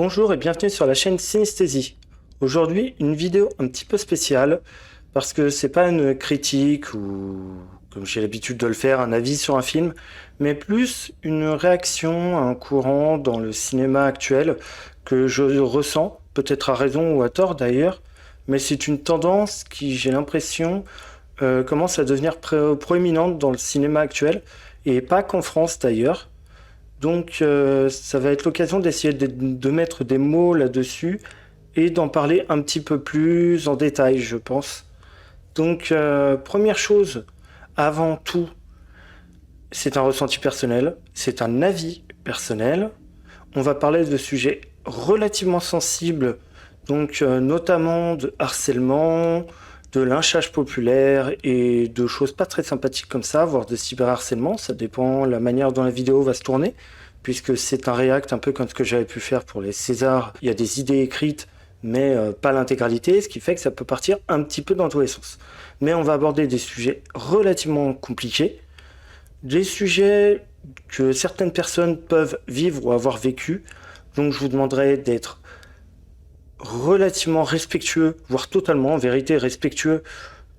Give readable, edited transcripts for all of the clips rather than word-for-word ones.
Bonjour et bienvenue sur la chaîne Synesthésie. Aujourd'hui, une vidéo un petit peu spéciale parce que c'est pas une critique ou, comme j'ai l'habitude de le faire, un avis sur un film, mais plus une réaction à un courant dans le cinéma actuel que je ressens, peut-être à raison ou à tort d'ailleurs, mais c'est une tendance qui, j'ai l'impression, commence à devenir proéminente dans le cinéma actuel et pas qu'en France d'ailleurs. Donc, ça va être l'occasion d'essayer de mettre des mots là-dessus et d'en parler un petit peu plus en détail, je pense. Donc, première chose, avant tout, c'est un ressenti personnel, c'est un avis personnel. On va parler de sujets relativement sensibles, donc notamment de harcèlement, de lynchage populaire et de choses pas très sympathiques comme ça, voire de cyberharcèlement. Ça dépend de la manière dont la vidéo va se tourner, puisque c'est un react un peu comme ce que j'avais pu faire pour les Césars. Il y a des idées écrites, mais pas l'intégralité, ce qui fait que ça peut partir un petit peu dans tous les sens. Mais on va aborder des sujets relativement compliqués, des sujets que certaines personnes peuvent vivre ou avoir vécu. Donc je vous demanderai d'être relativement respectueux, voire totalement, en vérité, respectueux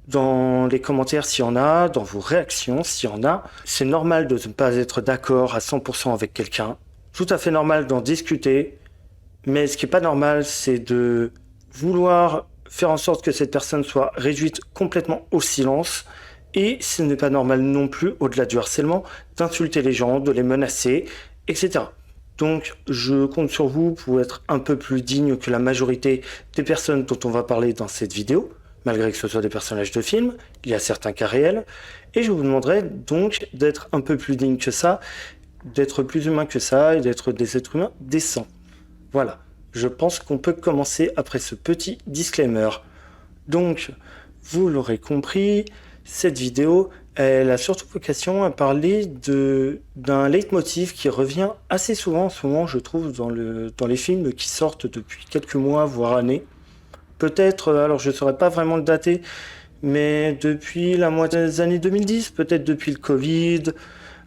dans les commentaires s'il y en a, dans vos réactions s'il y en a. C'est normal de ne pas être d'accord à 100% avec quelqu'un. Tout à fait normal d'en discuter. Mais ce qui n'est pas normal, c'est de vouloir faire en sorte que cette personne soit réduite complètement au silence. Et ce n'est pas normal non plus, au-delà du harcèlement, d'insulter les gens, de les menacer, etc. Donc, je compte sur vous pour être un peu plus digne que la majorité des personnes dont on va parler dans cette vidéo, malgré que ce soit des personnages de films, il y a certains cas réels, et je vous demanderai donc d'être un peu plus digne que ça, d'être plus humain que ça, et d'être des êtres humains décents. Voilà, je pense qu'on peut commencer après ce petit disclaimer. Donc, vous l'aurez compris, cette vidéo, elle a surtout vocation à parler d'un leitmotiv qui revient assez souvent en ce moment, je trouve, dans les films qui sortent depuis quelques mois, voire années. Peut-être, alors je ne saurais pas vraiment le dater, mais depuis la moitié des années 2010, peut-être depuis le Covid.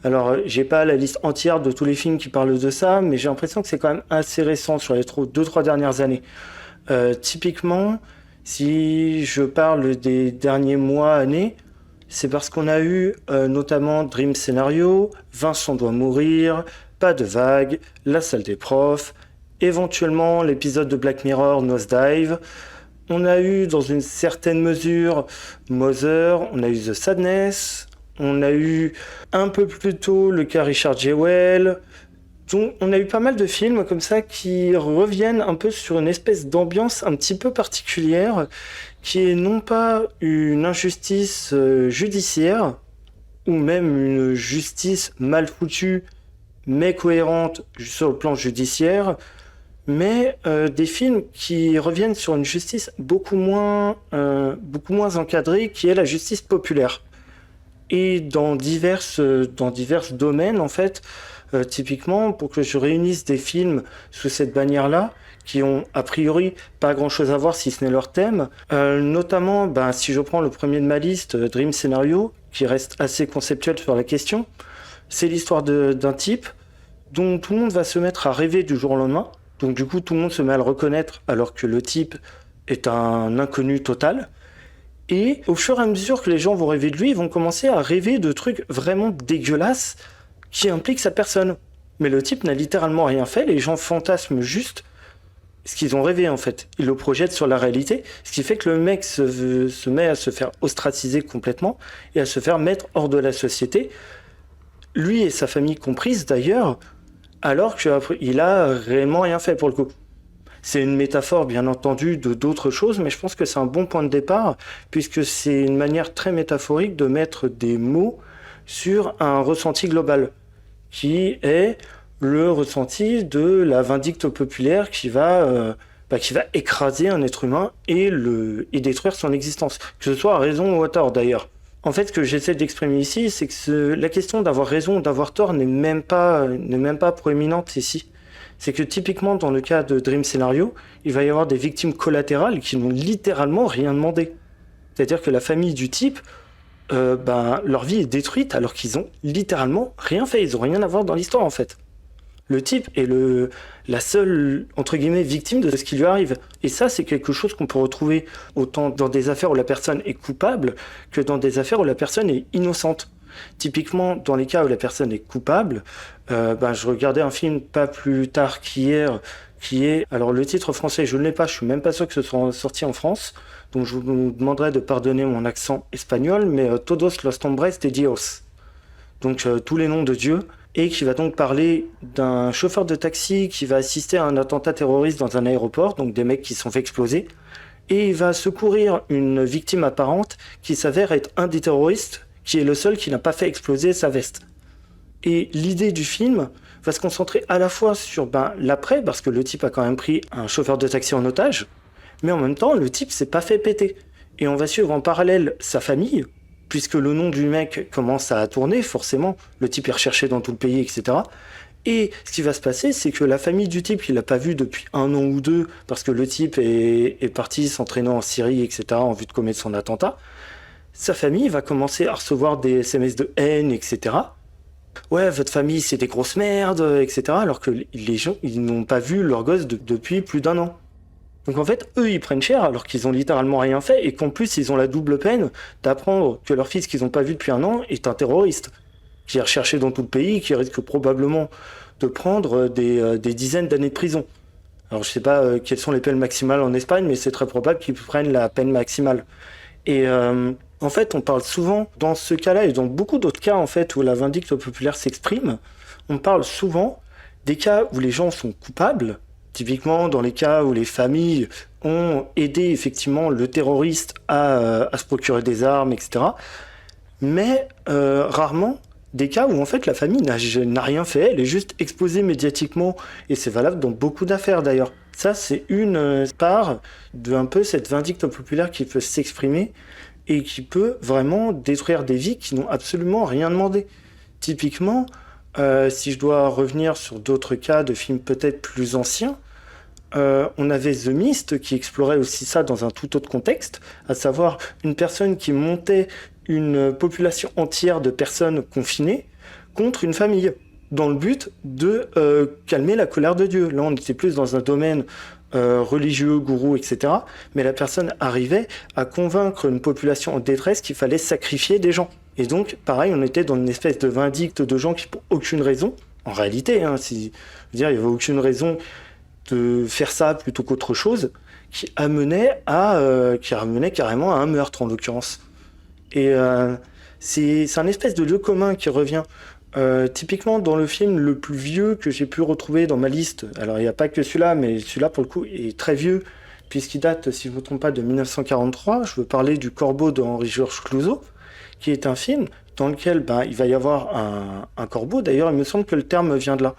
Alors, j'ai pas la liste entière de tous les films qui parlent de ça, mais j'ai l'impression que c'est quand même assez récent sur les 2-3 dernières années. Typiquement, si je parle des derniers mois, années, c'est parce qu'on a eu notamment Dream Scenario, Vincent doit mourir, Pas de vague, La salle des profs, éventuellement l'épisode de Black Mirror Nosedive. On a eu dans une certaine mesure Mother, on a eu The Sadness, on a eu un peu plus tôt le cas Richard Jewell. Donc on a eu pas mal de films comme ça qui reviennent un peu sur une espèce d'ambiance un petit peu particulière, qui est non pas une injustice judiciaire, ou même une justice mal foutue, mais cohérente sur le plan judiciaire, mais des films qui reviennent sur une justice beaucoup moins encadrée, qui est la justice populaire. Et dans divers domaines, en fait, typiquement, pour que je réunisse des films sous cette bannière-là, qui ont a priori pas grand-chose à voir si ce n'est leur thème, notamment, si je prends le premier de ma liste, Dream Scenario, qui reste assez conceptuel sur la question, c'est l'histoire d'un type dont tout le monde va se mettre à rêver du jour au lendemain. Donc du coup, tout le monde se met à le reconnaître alors que le type est un inconnu total. Et au fur et à mesure que les gens vont rêver de lui, ils vont commencer à rêver de trucs vraiment dégueulasses qui impliquent sa personne. Mais le type n'a littéralement rien fait, les gens fantasment juste ce qu'ils ont rêvé en fait. Ils le projettent sur la réalité, ce qui fait que le mec se met à se faire ostraciser complètement et à se faire mettre hors de la société, lui et sa famille comprises d'ailleurs, alors qu'il a réellement rien fait pour le coup. C'est une métaphore, bien entendu, de d'autres choses, mais je pense que c'est un bon point de départ, puisque c'est une manière très métaphorique de mettre des mots sur un ressenti global, qui est le ressenti de la vindicte populaire qui va écraser un être humain et détruire son existence, que ce soit à raison ou à tort d'ailleurs. En fait, ce que j'essaie d'exprimer ici, c'est que la question d'avoir raison ou d'avoir tort n'est même pas proéminente ici. C'est que typiquement dans le cas de Dream Scenario, il va y avoir des victimes collatérales qui n'ont littéralement rien demandé. C'est-à-dire que la famille du type, leur vie est détruite alors qu'ils ont littéralement rien fait, ils n'ont rien à voir dans l'histoire en fait. Le type est la seule, entre guillemets, victime de ce qui lui arrive. Et ça, c'est quelque chose qu'on peut retrouver autant dans des affaires où la personne est coupable que dans des affaires où la personne est innocente. Typiquement, dans les cas où la personne est coupable, je regardais un film pas plus tard qu'hier, qui est... Alors le titre français, je ne l'ai pas, je suis même pas sûr que ce soit sorti en France, donc je vous demanderai de pardonner mon accent espagnol, mais Todos los nombres de Dios. Donc tous les noms de Dieu, et qui va donc parler d'un chauffeur de taxi qui va assister à un attentat terroriste dans un aéroport, donc des mecs qui sont fait exploser, et il va secourir une victime apparente qui s'avère être un des terroristes, qui est le seul qui n'a pas fait exploser sa veste. Et l'idée du film va se concentrer à la fois sur l'après, parce que le type a quand même pris un chauffeur de taxi en otage, mais en même temps, le type s'est pas fait péter. Et on va suivre en parallèle sa famille, puisque le nom du mec commence à tourner, forcément, le type est recherché dans tout le pays, etc. Et ce qui va se passer, c'est que la famille du type, il l'a pas vu depuis 1 an ou 2, parce que le type est parti s'entraîner en Syrie, etc., en vue de commettre son attentat. Sa famille va commencer à recevoir des SMS de haine, etc. Ouais, votre famille, c'est des grosses merdes, etc., alors que les gens, ils n'ont pas vu leur gosse depuis plus d'1 an. Donc en fait, eux, ils prennent cher alors qu'ils ont littéralement rien fait et qu'en plus, ils ont la double peine d'apprendre que leur fils qu'ils n'ont pas vu depuis 1 an est un terroriste, qui est recherché dans tout le pays, qui risque probablement de prendre des dizaines d'années de prison. Alors je sais pas quelles sont les peines maximales en Espagne, mais c'est très probable qu'ils prennent la peine maximale. Et en fait, on parle souvent, dans ce cas-là et dans beaucoup d'autres cas en fait où la vindicte populaire s'exprime, on parle souvent des cas où les gens sont coupables. Typiquement, dans les cas où les familles ont aidé effectivement le terroriste à se procurer des armes, etc. Mais rarement des cas où en fait la famille n'a rien fait, elle est juste exposée médiatiquement, et c'est valable dans beaucoup d'affaires d'ailleurs. Ça, c'est une part de un peu cette vindicte populaire qui peut s'exprimer et qui peut vraiment détruire des vies qui n'ont absolument rien demandé. Typiquement, si je dois revenir sur d'autres cas de films peut-être plus anciens, on avait The Mist qui explorait aussi ça dans un tout autre contexte, à savoir une personne qui montait une population entière de personnes confinées contre une famille, dans le but de calmer la colère de Dieu. Là, on était plus dans un domaine religieux, gourou, etc. Mais la personne arrivait à convaincre une population en détresse qu'il fallait sacrifier des gens. Et donc, pareil, on était dans une espèce de vindicte de gens qui, pour aucune raison, en réalité, je veux dire, il n'y avait aucune raison de faire ça plutôt qu'autre chose, qui amenait carrément à un meurtre, en l'occurrence. Et c'est un espèce de lieu commun qui revient. Typiquement, dans le film le plus vieux que j'ai pu retrouver dans ma liste, alors il n'y a pas que celui-là, mais celui-là, pour le coup, est très vieux, puisqu'il date, si je ne me trompe pas, de 1943. Je veux parler du Corbeau de Henri-Georges Clouzot, qui est un film dans lequel il va y avoir un corbeau. D'ailleurs, il me semble que le terme vient de là.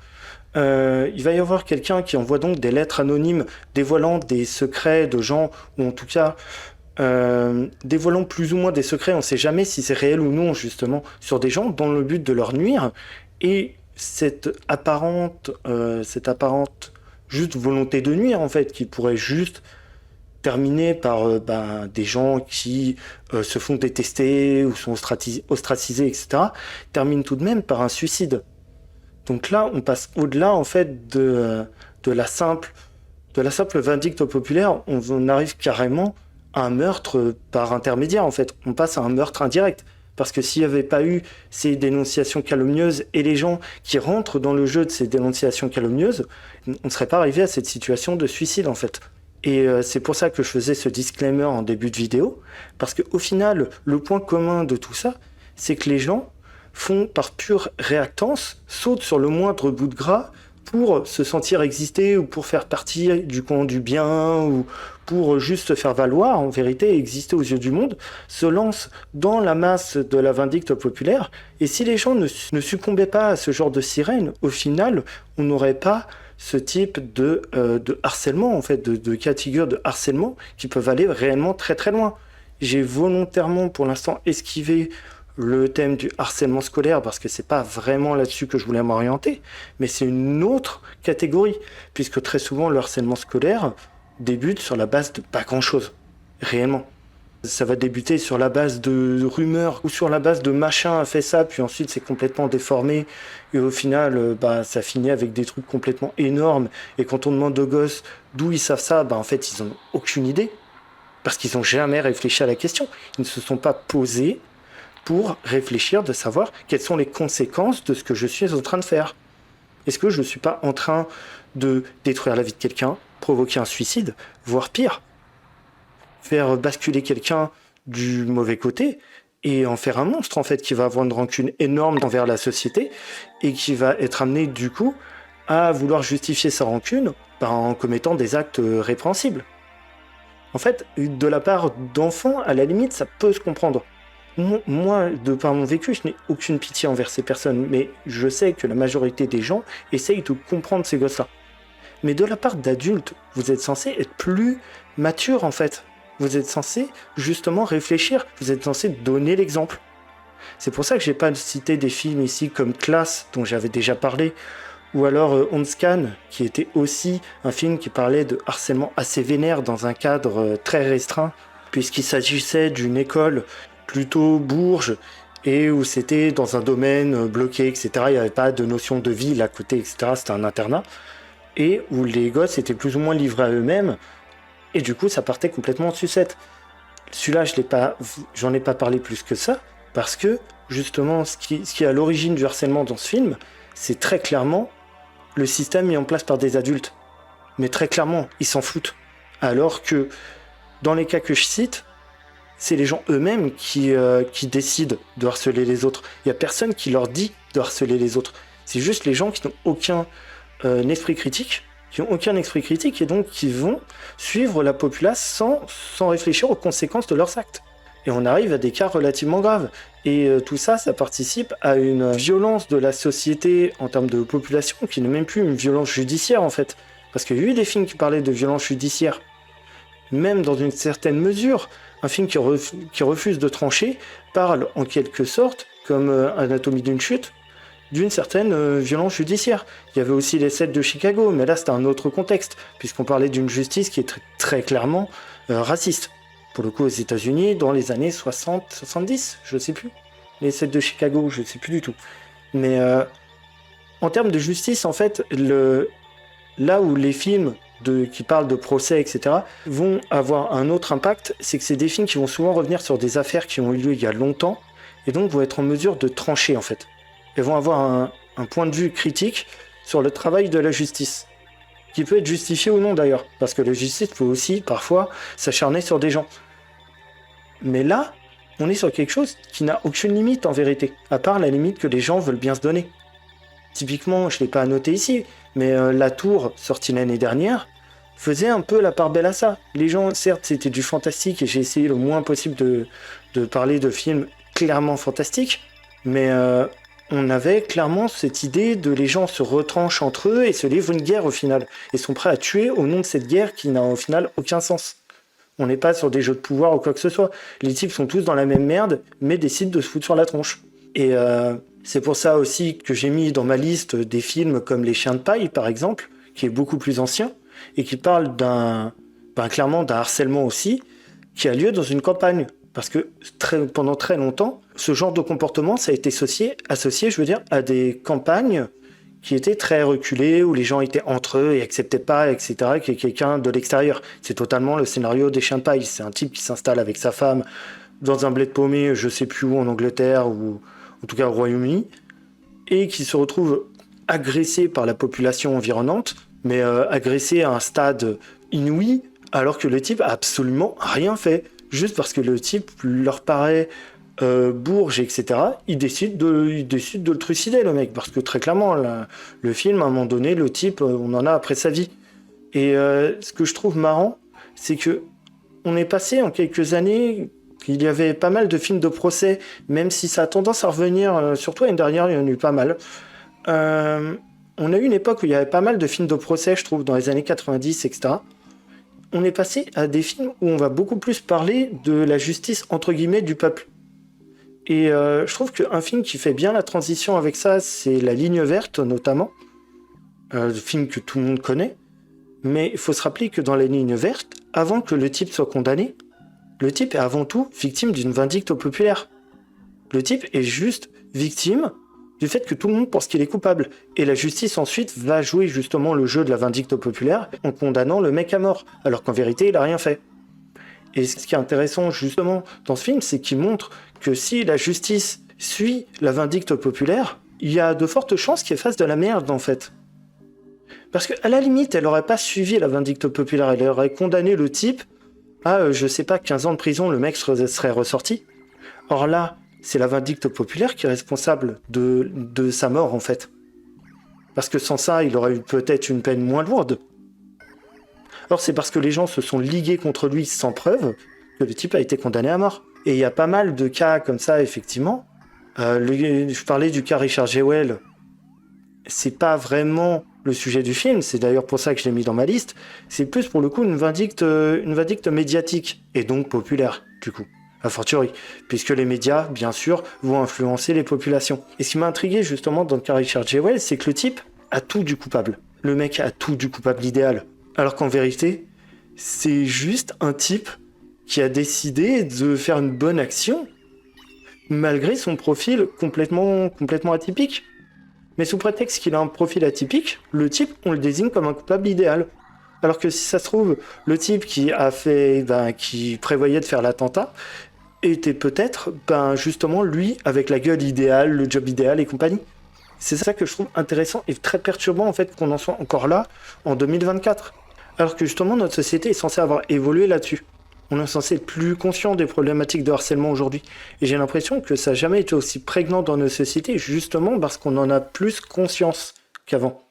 Il va y avoir quelqu'un qui envoie donc des lettres anonymes dévoilant des secrets de gens, ou en tout cas dévoilant plus ou moins des secrets, on ne sait jamais si c'est réel ou non justement, sur des gens dans le but de leur nuire. Et cette apparente juste volonté de nuire en fait, qui pourrait juste terminer par des gens qui se font détester ou sont ostracisés, etc., termine tout de même par un suicide. Donc là, on passe au-delà en fait de la simple vindicte populaire. On arrive carrément à un meurtre par intermédiaire en fait. On passe à un meurtre indirect. Parce que s'il n'y avait pas eu ces dénonciations calomnieuses et les gens qui rentrent dans le jeu de ces dénonciations calomnieuses, on ne serait pas arrivé à cette situation de suicide en fait. Et c'est pour ça que je faisais ce disclaimer en début de vidéo, parce qu'au final, le point commun de tout ça, c'est que les gens font par pure réactance, sautent sur le moindre bout de gras pour se sentir exister ou pour faire partie du camp du bien ou pour juste se faire valoir, en vérité, exister aux yeux du monde, se lancent dans la masse de la vindicte populaire. Et si les gens ne succombaient pas à ce genre de sirène, au final, on n'aurait pas ce type de harcèlement, en fait, de cas de figure de harcèlement qui peuvent aller réellement très très loin. J'ai volontairement, pour l'instant, esquivé le thème du harcèlement scolaire parce que c'est pas vraiment là-dessus que je voulais m'orienter, mais c'est une autre catégorie, puisque très souvent le harcèlement scolaire débute sur la base de pas grand-chose, réellement. Ça va débuter sur la base de rumeurs ou sur la base de machin a fait ça, puis ensuite c'est complètement déformé. Et au final, ça finit avec des trucs complètement énormes. Et quand on demande aux gosses d'où ils savent ça, en fait, ils n'ont aucune idée. Parce qu'ils n'ont jamais réfléchi à la question. Ils ne se sont pas posés pour réfléchir, de savoir quelles sont les conséquences de ce que je suis en train de faire. Est-ce que je ne suis pas en train de détruire la vie de quelqu'un, provoquer un suicide, voire pire, faire basculer quelqu'un du mauvais côté et en faire un monstre, en fait, qui va avoir une rancune énorme envers la société et qui va être amené, du coup, à vouloir justifier sa rancune en commettant des actes répréhensibles. En fait, de la part d'enfants, à la limite, ça peut se comprendre. Moi, de par mon vécu, je n'ai aucune pitié envers ces personnes, mais je sais que la majorité des gens essayent de comprendre ces gosses-là. Mais de la part d'adultes, vous êtes censé être plus mature, en fait. Vous êtes censé, justement, réfléchir. Vous êtes censé donner l'exemple. C'est pour ça que j'ai pas cité des films ici comme Class, dont j'avais déjà parlé, ou alors On Scan, qui était aussi un film qui parlait de harcèlement assez vénère dans un cadre très restreint, puisqu'il s'agissait d'une école plutôt bourge, et où c'était dans un domaine bloqué, etc. Il n'y avait pas de notion de ville à côté, etc. C'était un internat, et où les gosses étaient plus ou moins livrés à eux-mêmes, et du coup ça partait complètement en sucette. Celui-là, j'en ai pas parlé plus que ça, parce que justement, ce qui est à l'origine du harcèlement dans ce film, c'est très clairement le système mis en place par des adultes. Mais très clairement, ils s'en foutent. Alors que, dans les cas que je cite, c'est les gens eux-mêmes qui décident de harceler les autres. Il n'y a personne qui leur dit de harceler les autres. C'est juste les gens qui n'ont aucun esprit critique, et donc qui vont suivre la populace sans réfléchir aux conséquences de leurs actes. Et on arrive à des cas relativement graves. Et tout ça, ça participe à une violence de la société en termes de population qui n'est même plus une violence judiciaire en fait. Parce qu'il y a eu des films qui parlaient de violence judiciaire. Même dans une certaine mesure, un film qui refuse de trancher parle en quelque sorte, comme Anatomie d'une chute, d'une certaine violence judiciaire. Il y avait aussi les 7 de Chicago, mais là c'était un autre contexte, puisqu'on parlait d'une justice qui est très clairement raciste. Pour le coup aux États-Unis, dans les années 60-70, je sais plus. Les 7 de Chicago, je sais plus du tout. Mais en termes de justice, en fait, là où les films qui parlent de procès, etc., vont avoir un autre impact, c'est que c'est des films qui vont souvent revenir sur des affaires qui ont eu lieu il y a longtemps, et donc vont être en mesure de trancher, en fait. Elles vont avoir un point de vue critique sur le travail de la justice, qui peut être justifié ou non d'ailleurs, parce que la justice peut aussi parfois s'acharner sur des gens. Mais là, on est sur quelque chose qui n'a aucune limite en vérité, à part la limite que les gens veulent bien se donner. Typiquement, je ne l'ai pas noté ici, mais La Tour, sortie l'année dernière, faisait un peu la part belle à ça. Les gens, certes, c'était du fantastique, et j'ai essayé le moins possible de parler de films clairement fantastiques, mais on avait clairement cette idée de les gens se retranchent entre eux et se livrent une guerre au final, et sont prêts à tuer au nom de cette guerre qui n'a au final aucun sens. On n'est pas sur des jeux de pouvoir ou quoi que ce soit. Les types sont tous dans la même merde, mais décident de se foutre sur la tronche. Et c'est pour ça aussi que j'ai mis dans ma liste des films comme Les Chiens de paille, par exemple, qui est beaucoup plus ancien, et qui parle clairement d'un harcèlement aussi, qui a lieu dans une campagne. Parce que pendant très longtemps, ce genre de comportement, ça a été associé, je veux dire, à des campagnes qui étaient très reculées, où les gens étaient entre eux et acceptaient pas, etc., qu'il y ait quelqu'un de l'extérieur. C'est totalement le scénario des Chiens de paille. C'est un type qui s'installe avec sa femme dans un bled paumé, je sais plus où, en Angleterre, ou en tout cas au Royaume-Uni, et qui se retrouve agressé par la population environnante, mais agressé à un stade inouï, alors que le type a absolument rien fait. Juste parce que le type leur paraît bourge, etc., il décide de le trucider, le mec. Parce que très clairement, le film, à un moment donné, le type, on en a après sa vie. Et ce que je trouve marrant, c'est que on est passé en quelques années, il y avait pas mal de films de procès, même si ça a tendance à revenir, surtout l'année dernière, il y en a eu pas mal. On a eu une époque où il y avait pas mal de films de procès, je trouve, dans les années 90, etc., on est passé à des films où on va beaucoup plus parler de la justice, entre guillemets, du peuple. Et je trouve qu'un film qui fait bien la transition avec ça, c'est La Ligne Verte, notamment. Le film que tout le monde connaît. Mais il faut se rappeler que dans La Ligne Verte, avant que le type soit condamné, Le type est avant tout victime d'une vindicte populaire. Le type est juste victime du fait que tout le monde pense qu'il est coupable. Et la justice ensuite va jouer justement le jeu de la vindicte populaire en condamnant le mec à mort, alors qu'en vérité il a rien fait. Et ce qui est intéressant justement dans ce film, c'est qu'il montre que si la justice suit la vindicte populaire, il y a de fortes chances qu'elle fasse de la merde en fait. Parce qu'à la limite, elle aurait pas suivi la vindicte populaire, elle aurait condamné le type à, je sais pas, 15 ans de prison, le mec serait ressorti. Or là, c'est la vindicte populaire qui est responsable de sa mort en fait. Parce que sans ça, il aurait eu peut-être une peine moins lourde. Or, c'est parce que les gens se sont ligués contre lui sans preuve que le type a été condamné à mort. Et il y a pas mal de cas comme ça, effectivement. Je parlais du cas Richard Jewell. C'est pas vraiment le sujet du film, c'est d'ailleurs pour ça que je l'ai mis dans ma liste. C'est plus pour le coup une vindicte médiatique, et donc populaire, du coup. A fortiori, puisque les médias, bien sûr, vont influencer les populations. Et ce qui m'a intrigué justement dans le cas Richard Jewell, c'est que le type a tout du coupable. Le mec a tout du coupable idéal. Alors qu'en vérité, c'est juste un type qui a décidé de faire une bonne action, malgré son profil complètement atypique. Mais sous prétexte qu'il a un profil atypique, le type, on le désigne comme un coupable idéal. Alors que si ça se trouve, le type qui prévoyait de faire l'attentat, était peut-être, justement, lui, avec la gueule idéale, le job idéal et compagnie. C'est ça que je trouve intéressant et très perturbant, en fait, qu'on en soit encore là, en 2024. Alors que justement, notre société est censée avoir évolué là-dessus. On est censé être plus conscient des problématiques de harcèlement aujourd'hui. Et j'ai l'impression que ça n'a jamais été aussi prégnant dans nos sociétés, justement parce qu'on en a plus conscience qu'avant.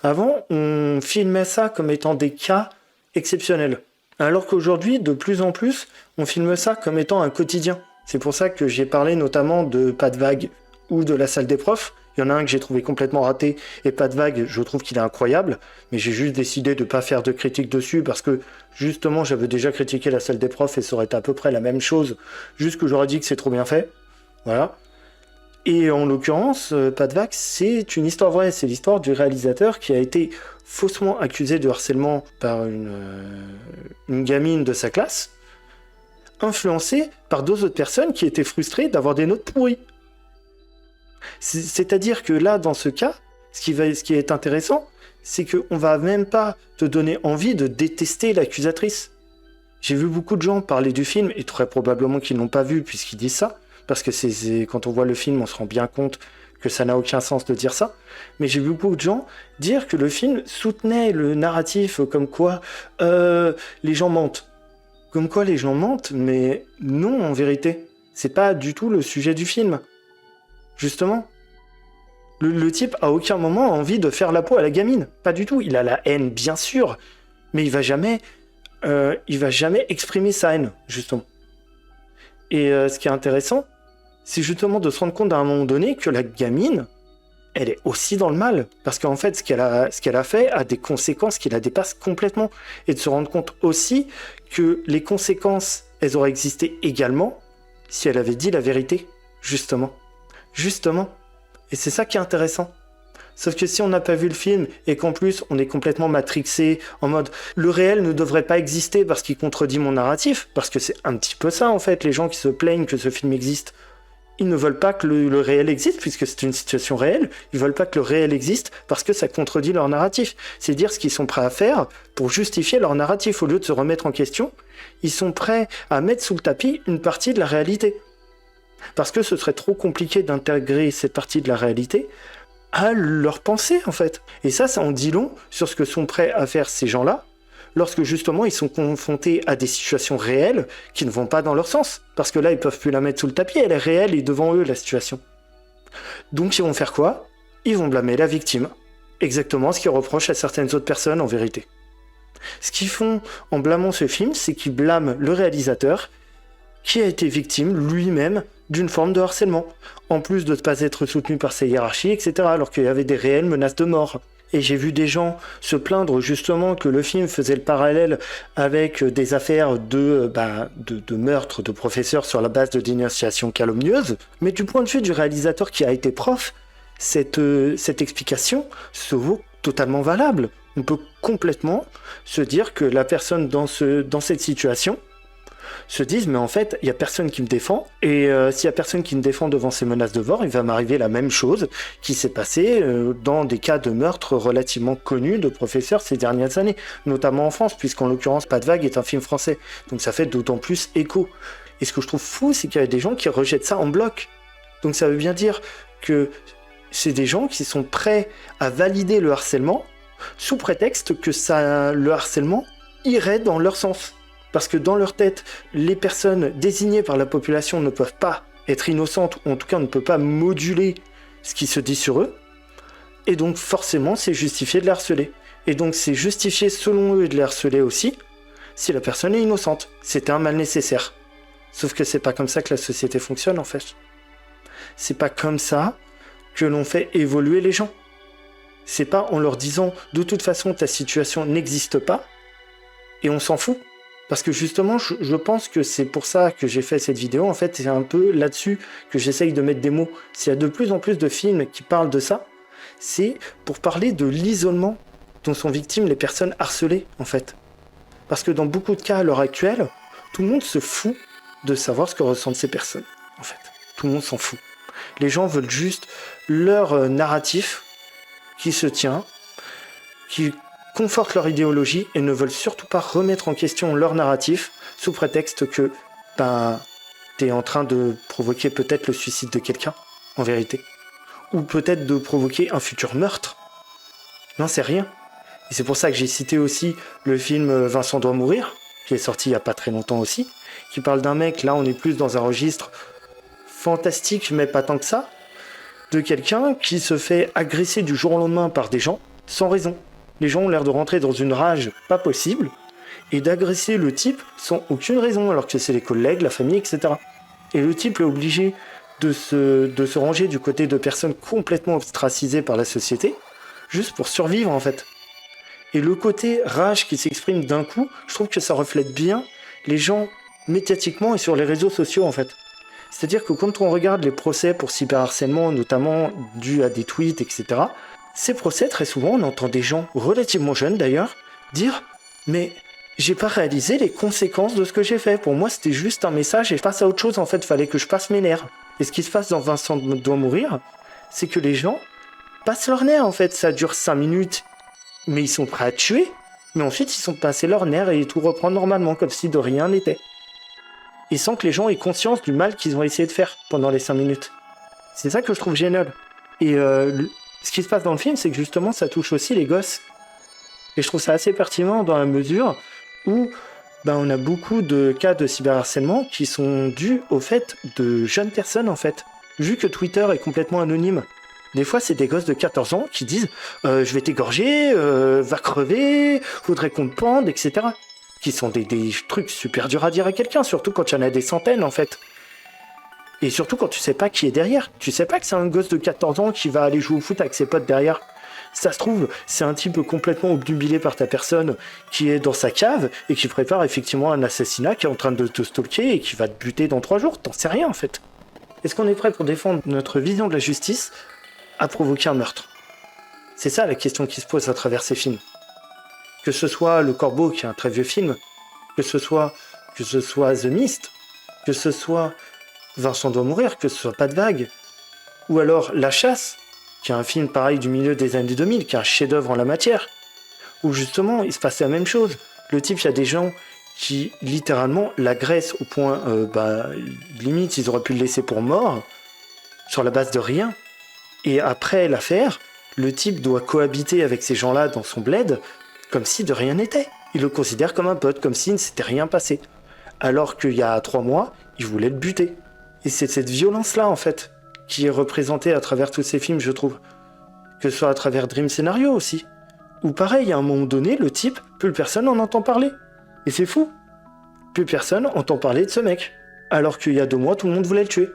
Avant, on filmait ça comme étant des cas exceptionnels. Alors qu'aujourd'hui, de plus en plus, on filme ça comme étant un quotidien. C'est pour ça que j'ai parlé notamment de Pas de vague ou de la salle des profs. Il y en a un que j'ai trouvé complètement raté, et Pas de vague, je trouve qu'il est incroyable, mais j'ai juste décidé de ne pas faire de critique dessus, parce que justement, j'avais déjà critiqué la salle des profs, et ça aurait été à peu près la même chose, juste que j'aurais dit que c'est trop bien fait. Voilà. Et en l'occurrence, Pas de vague, c'est une histoire vraie, c'est l'histoire du réalisateur qui a été faussement accusé de harcèlement par une gamine de sa classe, influencé par deux autres personnes qui étaient frustrées d'avoir des notes pourries. C'est-à-dire que là, dans ce cas, ce qui est intéressant, c'est qu'on va même pas te donner envie de détester l'accusatrice. J'ai vu beaucoup de gens parler du film, et très probablement qu'ils l'ont pas vu puisqu'ils disent ça, parce que quand on voit le film, on se rend bien compte que ça n'a aucun sens de dire ça. Mais j'ai vu beaucoup de gens dire que le film soutenait le narratif comme quoi les gens mentent. Comme quoi les gens mentent, mais non, en vérité. C'est pas du tout le sujet du film. Justement, le type à aucun moment a envie de faire la peau à la gamine. Pas du tout. Il a la haine, bien sûr, mais il va jamais exprimer sa haine, justement. Et ce qui est intéressant, c'est justement de se rendre compte à un moment donné que la gamine, elle est aussi dans le mal. Parce qu'en fait, ce qu'elle a fait a des conséquences qui la dépassent complètement. Et de se rendre compte aussi que les conséquences, elles auraient existé également si elle avait dit la vérité, justement. Et c'est ça qui est intéressant. Sauf que si on n'a pas vu le film et qu'en plus on est complètement matrixé en mode le réel ne devrait pas exister parce qu'il contredit mon narratif, parce que c'est un petit peu ça en fait, les gens qui se plaignent que ce film existe, ils ne veulent pas que le réel existe puisque c'est une situation réelle, ils veulent pas que le réel existe parce que ça contredit leur narratif. C'est dire ce qu'ils sont prêts à faire pour justifier leur narratif au lieu de se remettre en question, ils sont prêts à mettre sous le tapis une partie de la réalité. Parce que ce serait trop compliqué d'intégrer cette partie de la réalité à leur pensée, en fait. Et ça en dit long sur ce que sont prêts à faire ces gens-là, lorsque justement ils sont confrontés à des situations réelles qui ne vont pas dans leur sens. Parce que là, ils peuvent plus la mettre sous le tapis, elle est réelle et devant eux, la situation. Donc ils vont faire quoi ? Ils vont blâmer la victime. Exactement ce qu'ils reprochent à certaines autres personnes, en vérité. Ce qu'ils font en blâmant ce film, c'est qu'ils blâment le réalisateur, qui a été victime lui-même d'une forme de harcèlement, en plus de ne pas être soutenu par sa hiérarchie, etc., alors qu'il y avait des réelles menaces de mort. Et j'ai vu des gens se plaindre justement que le film faisait le parallèle avec des affaires de meurtre de professeurs sur la base de dénonciations calomnieuses, mais du point de vue du réalisateur qui a été prof, cette explication se vaut totalement valable. On peut complètement se dire que la personne dans cette situation se disent mais en fait il y a personne qui me défend et s'il y a personne qui me défend devant ces menaces de mort, il va m'arriver la même chose qui s'est passé dans des cas de meurtre relativement connus de professeurs ces dernières années, notamment en France, puisqu'en l'occurrence Pas de vague est un film français, donc ça fait d'autant plus écho. Et ce que je trouve fou, c'est qu'il y a des gens qui rejettent ça en bloc. Donc ça veut bien dire que c'est des gens qui sont prêts à valider le harcèlement sous prétexte que le harcèlement irait dans leur sens. Parce que dans leur tête, les personnes désignées par la population ne peuvent pas être innocentes, ou en tout cas on ne peut pas moduler ce qui se dit sur eux, et donc forcément c'est justifié de les harceler. Et donc c'est justifié selon eux de les harceler aussi, si la personne est innocente. C'était un mal nécessaire. Sauf que c'est pas comme ça que la société fonctionne en fait. C'est pas comme ça que l'on fait évoluer les gens. C'est pas en leur disant de toute façon ta situation n'existe pas, et on s'en fout. Parce que justement, je pense que c'est pour ça que j'ai fait cette vidéo. En fait, c'est un peu là-dessus que j'essaye de mettre des mots. S'il y a de plus en plus de films qui parlent de ça, c'est pour parler de l'isolement dont sont victimes les personnes harcelées, en fait. Parce que dans beaucoup de cas à l'heure actuelle, tout le monde se fout de savoir ce que ressentent ces personnes, en fait. Tout le monde s'en fout. Les gens veulent juste leur narratif qui se tient, qui confortent leur idéologie et ne veulent surtout pas remettre en question leur narratif sous prétexte que t'es en train de provoquer peut-être le suicide de quelqu'un, en vérité. Ou peut-être de provoquer un futur meurtre. Non, c'est rien. Et c'est pour ça que j'ai cité aussi le film Vincent doit mourir, qui est sorti il y a pas très longtemps aussi, qui parle d'un mec, là on est plus dans un registre fantastique, mais pas tant que ça, de quelqu'un qui se fait agresser du jour au lendemain par des gens, sans raison. Les gens ont l'air de rentrer dans une rage pas possible et d'agresser le type sans aucune raison, alors que c'est les collègues, la famille, etc. Et le type est obligé de se ranger du côté de personnes complètement ostracisées par la société, juste pour survivre en fait. Et le côté rage qui s'exprime d'un coup, je trouve que ça reflète bien les gens médiatiquement et sur les réseaux sociaux en fait. C'est-à-dire que quand on regarde les procès pour cyberharcèlement, notamment dû à des tweets, etc., ces procès, très souvent, on entend des gens, relativement jeunes d'ailleurs, dire « Mais j'ai pas réalisé les conséquences de ce que j'ai fait. Pour moi, c'était juste un message et je passe à autre chose. En fait, fallait que je passe mes nerfs. » Et ce qui se passe dans Vincent doit mourir, c'est que les gens passent leurs nerfs, en fait. Ça dure 5 minutes, mais ils sont prêts à tuer. Mais ensuite, ils sont passés leurs nerfs et tout reprend normalement, comme si de rien n'était. Et sans que les gens aient conscience du mal qu'ils ont essayé de faire pendant les 5 minutes. C'est ça que je trouve génial. Et ce qui se passe dans le film, c'est que justement, ça touche aussi les gosses. Et je trouve ça assez pertinent dans la mesure où on a beaucoup de cas de cyberharcèlement qui sont dus au fait de jeunes personnes, en fait. Vu que Twitter est complètement anonyme. Des fois, c'est des gosses de 14 ans qui disent « Je vais t'égorger, va crever, faudrait qu'on te pende, etc. » Qui sont des trucs super durs à dire à quelqu'un, surtout quand il y en a des centaines, en fait. Et surtout quand tu sais pas qui est derrière. Tu sais pas que c'est un gosse de 14 ans qui va aller jouer au foot avec ses potes derrière. Ça se trouve, c'est un type complètement obnubilé par ta personne qui est dans sa cave et qui prépare effectivement un assassinat, qui est en train de te stalker et qui va te buter dans 3 jours. T'en sais rien, en fait. Est-ce qu'on est prêt pour défendre notre vision de la justice à provoquer un meurtre? C'est ça la question qui se pose à travers ces films. Que ce soit Le Corbeau, qui est un très vieux film, que ce soit The Mist, que ce soit Vincent doit mourir, que ce soit Pas de vague, ou alors La Chasse, qui est un film pareil du milieu des années 2000, qui est un chef-d'œuvre en la matière, où justement il se passe la même chose. Le type, il y a des gens qui littéralement l'agressent au point, limite ils auraient pu le laisser pour mort, sur la base de rien. Et après l'affaire, le type doit cohabiter avec ces gens-là dans son bled, comme si de rien n'était. Il le considère comme un pote, comme s'il ne s'était rien passé. Alors qu'il y a 3 mois, il voulait le buter. Et c'est cette violence-là, en fait, qui est représentée à travers tous ces films, je trouve. Que ce soit à travers Dream Scenario aussi. Où pareil, à un moment donné, le type, plus personne en entend parler. Et c'est fou. Plus personne entend parler de ce mec. Alors qu'il y a 2 mois, tout le monde voulait le tuer.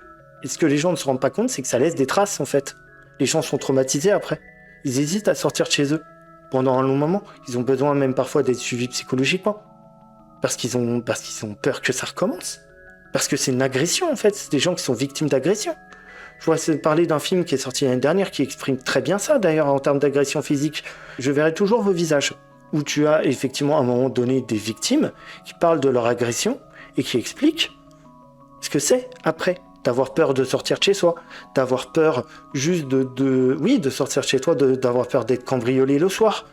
Et ce que les gens ne se rendent pas compte, c'est que ça laisse des traces, en fait. Les gens sont traumatisés après. Ils hésitent à sortir de chez eux. Pendant un long moment, ils ont besoin même parfois d'être suivis psychologiquement. Parce qu'ils ont peur que ça recommence. Parce que c'est une agression, en fait. C'est des gens qui sont victimes d'agression. Je vois parler d'un film qui est sorti l'année dernière qui exprime très bien ça, d'ailleurs, en termes d'agression physique. Je verrai toujours vos visages. Où tu as effectivement à un moment donné des victimes qui parlent de leur agression et qui explique ce que c'est après. D'avoir peur de sortir de chez soi, d'avoir peur juste de sortir de chez toi, d'avoir peur d'être cambriolé le soir,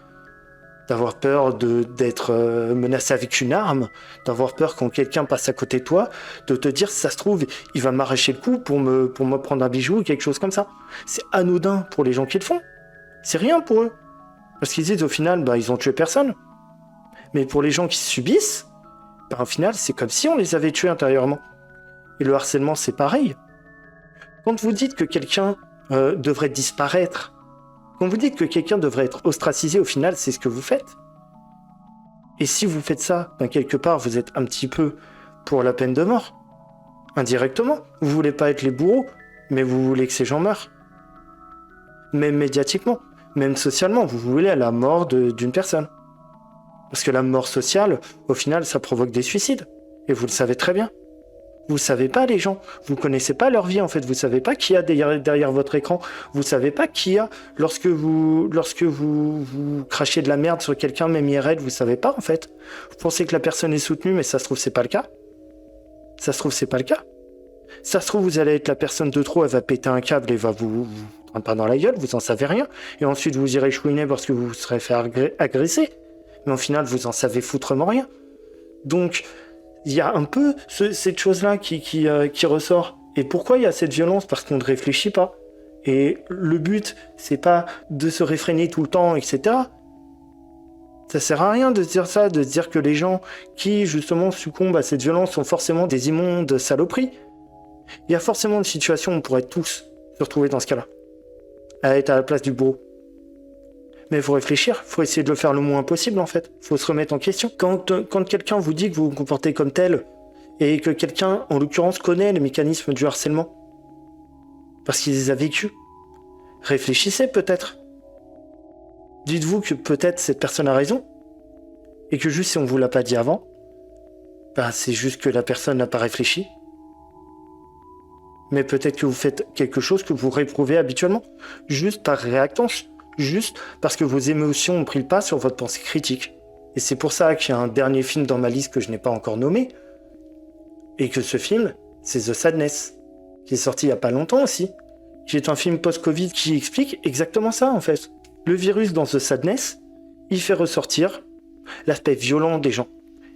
d'avoir peur d'être menacé avec une arme, d'avoir peur quand quelqu'un passe à côté de toi, de te dire, si ça se trouve, il va m'arracher le cou pour me prendre un bijou ou quelque chose comme ça. C'est anodin pour les gens qui le font. C'est rien pour eux. Parce qu'ils disent, au final, ils ont tué personne. Mais pour les gens qui subissent, au final, c'est comme si on les avait tués intérieurement. Et le harcèlement, c'est pareil. Quand vous dites que quelqu'un devrait disparaître, quand vous dites que quelqu'un devrait être ostracisé, au final, c'est ce que vous faites. Et si vous faites ça, quelque part, vous êtes un petit peu pour la peine de mort. Indirectement. Vous voulez pas être les bourreaux, mais vous voulez que ces gens meurent. Même médiatiquement, même socialement, vous voulez la mort d'une personne. Parce que la mort sociale, au final, ça provoque des suicides. Et vous le savez très bien. Vous savez pas les gens, vous connaissez pas leur vie en fait, vous savez pas qui y a derrière votre écran, vous savez pas qui y a lorsque vous crachez de la merde sur quelqu'un, même IRL, vous savez pas en fait. Vous pensez que la personne est soutenue, mais ça se trouve c'est pas le cas. Ça se trouve c'est pas le cas. Ça se trouve vous allez être la personne de trop, elle va péter un câble et va vous prendre pas dans la gueule, vous en savez rien, et ensuite vous irez chouiner parce que vous vous serez fait agresser, mais au final vous en savez foutrement rien. Donc il y a un peu cette chose-là qui ressort. Et pourquoi il y a cette violence ? Parce qu'on ne réfléchit pas. Et le but, c'est pas de se réfréner tout le temps, etc. Ça sert à rien de se dire ça, de se dire que les gens qui, justement, succombent à cette violence sont forcément des immondes saloperies. Il y a forcément une situation où on pourrait tous se retrouver dans ce cas-là. À être à la place du bourreau. Mais il faut réfléchir, il faut essayer de le faire le moins possible en fait. Il faut se remettre en question. Quand quelqu'un vous dit que vous vous comportez comme tel, et que quelqu'un, en l'occurrence, connaît les mécanismes du harcèlement, parce qu'il les a vécus, réfléchissez peut-être. Dites-vous que peut-être cette personne a raison, et que juste si on ne vous l'a pas dit avant, c'est juste que la personne n'a pas réfléchi. Mais peut-être que vous faites quelque chose que vous réprouvez habituellement, juste par réactance. Juste parce que vos émotions ont pris le pas sur votre pensée critique. Et c'est pour ça qu'il y a un dernier film dans ma liste que je n'ai pas encore nommé, et que ce film, c'est The Sadness, qui est sorti il n'y a pas longtemps aussi, qui est un film post-Covid qui explique exactement ça en fait. Le virus dans The Sadness, il fait ressortir l'aspect violent des gens,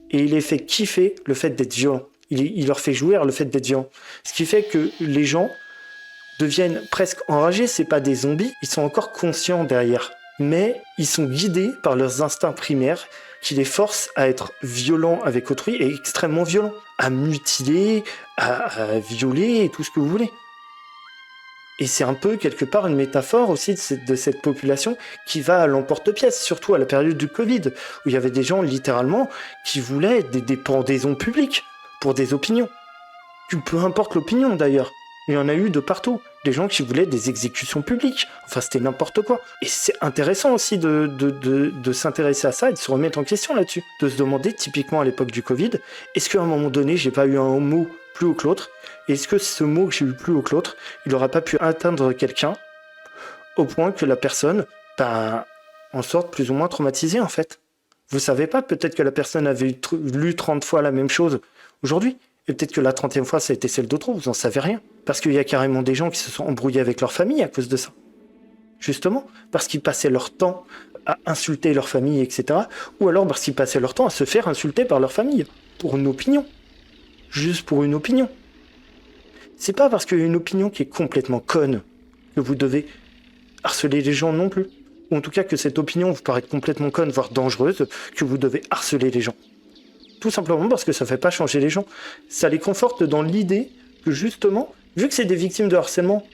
et il les fait kiffer le fait d'être violent. Il leur fait jouir le fait d'être violent. Ce qui fait que les gens deviennent presque enragés, c'est pas des zombies, ils sont encore conscients derrière. Mais ils sont guidés par leurs instincts primaires qui les forcent à être violents avec autrui et extrêmement violents. À mutiler, à violer et tout ce que vous voulez. Et c'est un peu quelque part une métaphore aussi de cette population qui va à l'emporte-pièce, surtout à la période du Covid, où il y avait des gens littéralement qui voulaient des pendaisons publiques pour des opinions. Peu importe l'opinion d'ailleurs. Il y en a eu de partout. Des gens qui voulaient des exécutions publiques. Enfin, c'était n'importe quoi. Et c'est intéressant aussi de s'intéresser à ça et de se remettre en question là-dessus. De se demander, typiquement à l'époque du Covid, est-ce qu'à un moment donné, j'ai pas eu un mot plus haut que l'autre ? Est-ce que ce mot que j'ai eu plus haut que l'autre, il n'aura pas pu atteindre quelqu'un au point que la personne, en sorte plus ou moins traumatisée en fait ? Vous savez pas, peut-être que la personne avait lu 30 fois la même chose aujourd'hui. Et peut-être que la 30e fois, ça a été celle d'autres, vous en savez rien. Parce qu'il y a carrément des gens qui se sont embrouillés avec leur famille à cause de ça. Justement, parce qu'ils passaient leur temps à insulter leur famille, etc. Ou alors parce qu'ils passaient leur temps à se faire insulter par leur famille. Pour une opinion. Juste pour une opinion. C'est pas parce qu'il y a une opinion qui est complètement conne que vous devez harceler les gens non plus. Ou en tout cas que cette opinion vous paraît complètement conne, voire dangereuse, que vous devez harceler les gens. Tout simplement parce que ça fait pas changer les gens. Ça les conforte dans l'idée que justement, vu que c'est des victimes de harcèlement,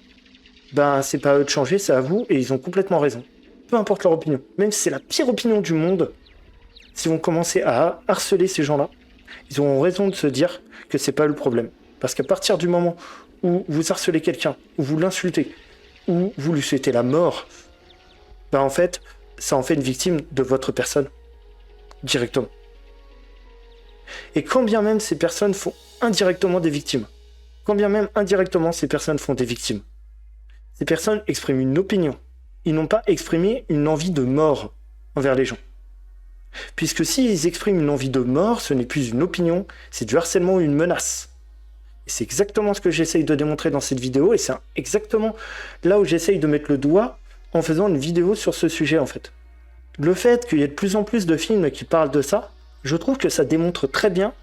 c'est pas à eux de changer, c'est à vous, et ils ont complètement raison. Peu importe leur opinion. Même si c'est la pire opinion du monde, s'ils vont commencer à harceler ces gens-là, ils auront raison de se dire que c'est pas eux le problème. Parce qu'à partir du moment où vous harcelez quelqu'un, où vous l'insultez, ou vous lui souhaitez la mort, en fait, ça en fait une victime de votre personne. Directement. Et quand bien même ces personnes font indirectement des victimes, quand bien même indirectement ces personnes font des victimes, ces personnes expriment une opinion. Ils n'ont pas exprimé une envie de mort envers les gens. Puisque s'ils expriment une envie de mort, ce n'est plus une opinion, c'est du harcèlement ou une menace. Et c'est exactement ce que j'essaye de démontrer dans cette vidéo, et c'est exactement là où j'essaye de mettre le doigt en faisant une vidéo sur ce sujet en fait. Le fait qu'il y ait de plus en plus de films qui parlent de ça, je trouve que ça démontre très bien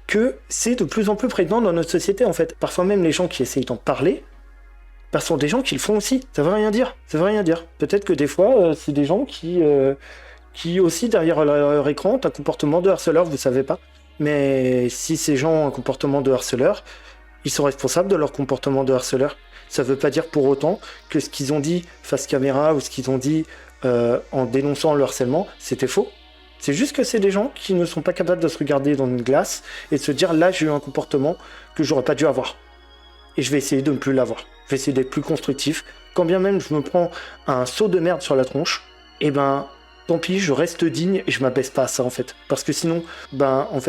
que c'est de plus en plus prégnant dans notre société en fait. Parfois même les gens qui essayent d'en parler, sont des gens qui le font aussi. Ça veut rien dire. Ça veut rien dire. Peut-être que des fois, c'est des gens qui aussi derrière leur écran ont un comportement de harceleur, vous savez pas. Mais si ces gens ont un comportement de harceleur, ils sont responsables de leur comportement de harceleur. Ça veut pas dire pour autant que ce qu'ils ont dit face caméra ou ce qu'ils ont dit en dénonçant le harcèlement, c'était faux. C'est juste que c'est des gens qui ne sont pas capables de se regarder dans une glace et de se dire là j'ai eu un comportement que j'aurais pas dû avoir. Et je vais essayer de ne plus l'avoir. Je vais essayer d'être plus constructif. Quand bien même je me prends un seau de merde sur la tronche, et tant pis, je reste digne et je m'abaisse pas à ça en fait. Parce que sinon,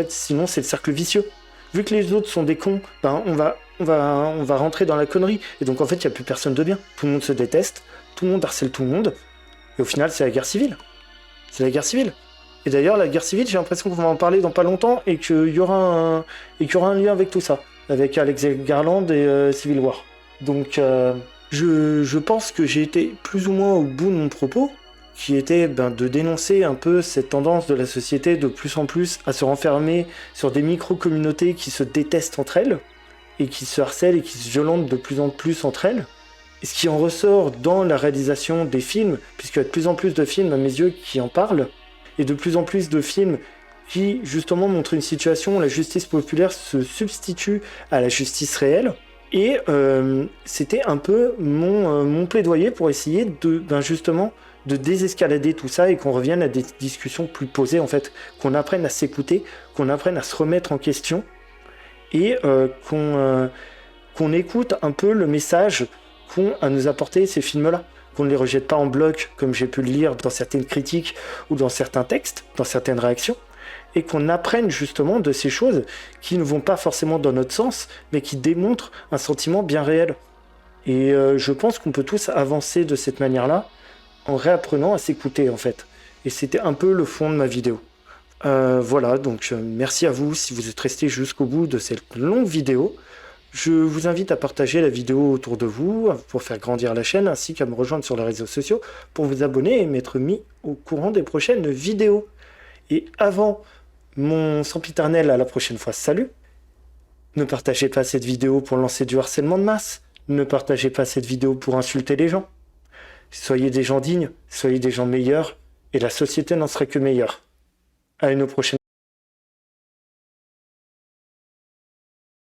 sinon c'est le cercle vicieux. Vu que les autres sont des cons, on va rentrer dans la connerie. Et donc en fait, il n'y a plus personne de bien. Tout le monde se déteste, tout le monde harcèle tout le monde. Et au final, c'est la guerre civile. C'est la guerre civile. Et d'ailleurs, la guerre civile, j'ai l'impression qu'on va en parler dans pas longtemps et qu'il y aura un lien avec tout ça. Avec Alex Garland et Civil War. Donc, je pense que j'ai été plus ou moins au bout de mon propos, qui était de dénoncer un peu cette tendance de la société de plus en plus à se renfermer sur des micro-communautés qui se détestent entre elles, et qui se harcèlent et qui se violentent de plus en plus entre elles. Et ce qui en ressort dans la réalisation des films, puisqu'il y a de plus en plus de films à mes yeux qui en parlent, et de plus en plus de films qui justement montrent une situation où la justice populaire se substitue à la justice réelle. Et c'était un peu mon plaidoyer pour essayer justement de désescalader tout ça et qu'on revienne à des discussions plus posées en fait, qu'on apprenne à s'écouter, qu'on apprenne à se remettre en question et qu'on écoute un peu le message qu'ont à nous apporter ces films-là. Qu'on ne les rejette pas en bloc, comme j'ai pu le lire dans certaines critiques ou dans certains textes, dans certaines réactions, et qu'on apprenne justement de ces choses qui ne vont pas forcément dans notre sens, mais qui démontrent un sentiment bien réel. Et je pense qu'on peut tous avancer de cette manière-là, en réapprenant à s'écouter en fait. Et c'était un peu le fond de ma vidéo. Voilà, donc merci à vous si vous êtes restés jusqu'au bout de cette longue vidéo. Je vous invite à partager la vidéo autour de vous pour faire grandir la chaîne, ainsi qu'à me rejoindre sur les réseaux sociaux pour vous abonner et m'être mis au courant des prochaines vidéos. Et avant mon sempiternel à la prochaine fois, salut! Ne partagez pas cette vidéo pour lancer du harcèlement de masse. Ne partagez pas cette vidéo pour insulter les gens. Soyez des gens dignes, soyez des gens meilleurs, et la société n'en serait que meilleure. À une prochaine.